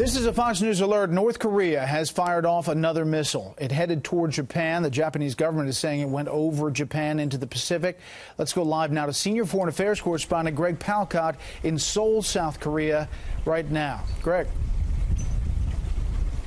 This is a Fox News alert. North Korea has fired off another missile. It headed toward Japan. The Japanese government is saying it went over Japan into the Pacific. Let's go live now to senior foreign affairs correspondent Greg Palkot in Seoul, South Korea right now. Greg.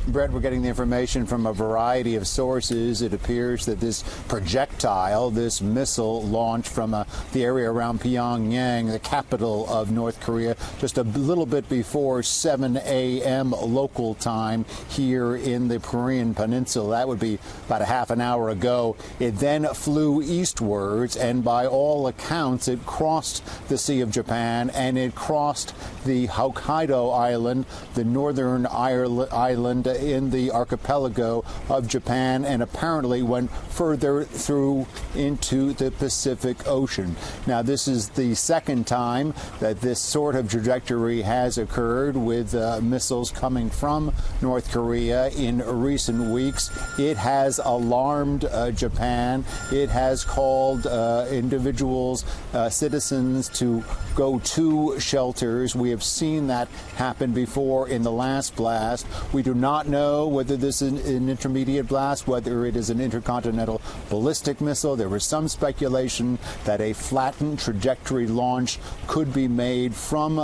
Brett, we're getting the information from a variety of sources. It appears that this projectile, this missile, launched from the area around Pyongyang, the capital of North Korea, just a little bit before 7 a.m. local time here in the Korean Peninsula. That would be about a half an hour ago. It then flew eastwards, and by all accounts, it crossed the Sea of Japan, and it crossed the Hokkaido Island, the northern island in the archipelago of Japan, and apparently went further through into the Pacific Ocean. Now, this is the second time that this sort of trajectory has occurred with missiles coming from North Korea in recent weeks. It has alarmed Japan. It has called individuals, citizens, to go to shelters. We have seen that happen before in the last blast. We do not know whether this is an intermediate blast, whether it is an intercontinental ballistic missile. There was some speculation that a flattened trajectory launch could be made from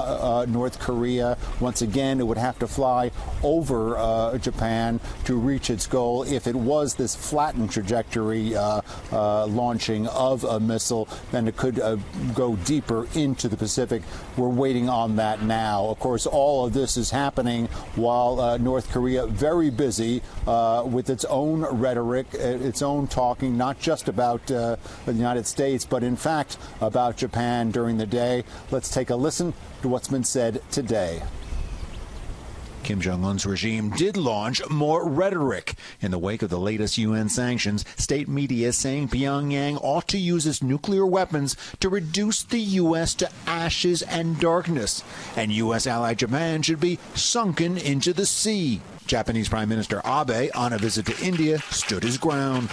North Korea. Once again, it would have to fly over Japan to reach its goal. If it was this flattened trajectory launching of a missile, then it could go deeper into the Pacific. We're waiting on that now. Of course, all of this is happening while North Korea very busy with its own rhetoric, its own talking, not just about the United States, but in fact about Japan during the day. Let's take a listen to what's been said today. Kim Jong-un's regime did launch more rhetoric in the wake of the latest UN sanctions. State media saying Pyongyang ought to use its nuclear weapons to reduce the U.S. to ashes and darkness, and U.S. ally Japan should be sunken into the sea. Japanese Prime Minister Abe, on a visit to India, stood his ground.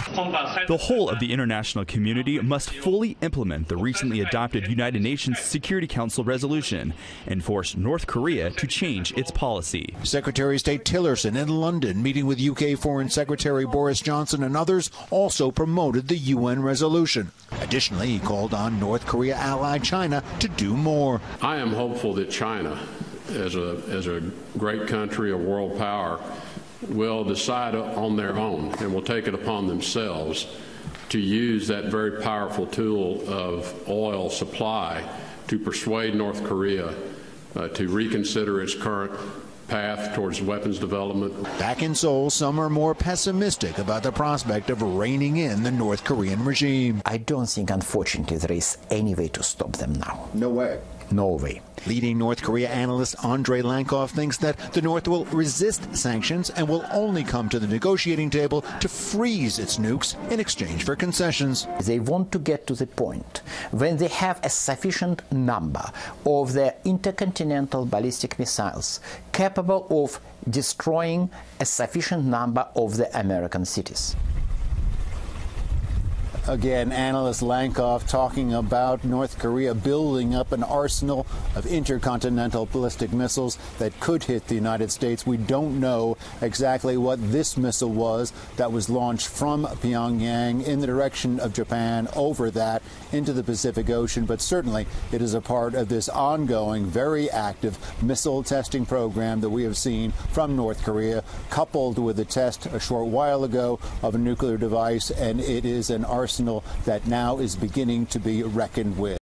The whole of the international community must fully implement the recently adopted United Nations Security Council resolution and force North Korea to change its policy. Secretary of State Tillerson in London, meeting with UK Foreign Secretary Boris Johnson and others, also promoted the UN resolution. Additionally, he called on North Korea ally China to do more. I am hopeful that China, as a great country, a world power, will decide on their own and will take it upon themselves to use that very powerful tool of oil supply to persuade North Korea to reconsider its current path towards weapons development. Back in Seoul, some are more pessimistic about the prospect of reining in the North Korean regime. I don't think, unfortunately, there is any way to stop them now. No way. No way. Leading North Korea analyst Andrei Lankov thinks that the North will resist sanctions and will only come to the negotiating table to freeze its nukes in exchange for concessions. They want to get to the point when they have a sufficient number of their intercontinental ballistic missiles capable of destroying a sufficient number of the American cities. Again, analyst Lankov talking about North Korea building up an arsenal of intercontinental ballistic missiles that could hit the United States. We don't know exactly what this missile was that was launched from Pyongyang in the direction of Japan over that into the Pacific Ocean, but certainly it is a part of this ongoing, very active missile testing program that we have seen from North Korea, coupled with a test a short while ago of a nuclear device, and it is an arsenal that now is beginning to be reckoned with.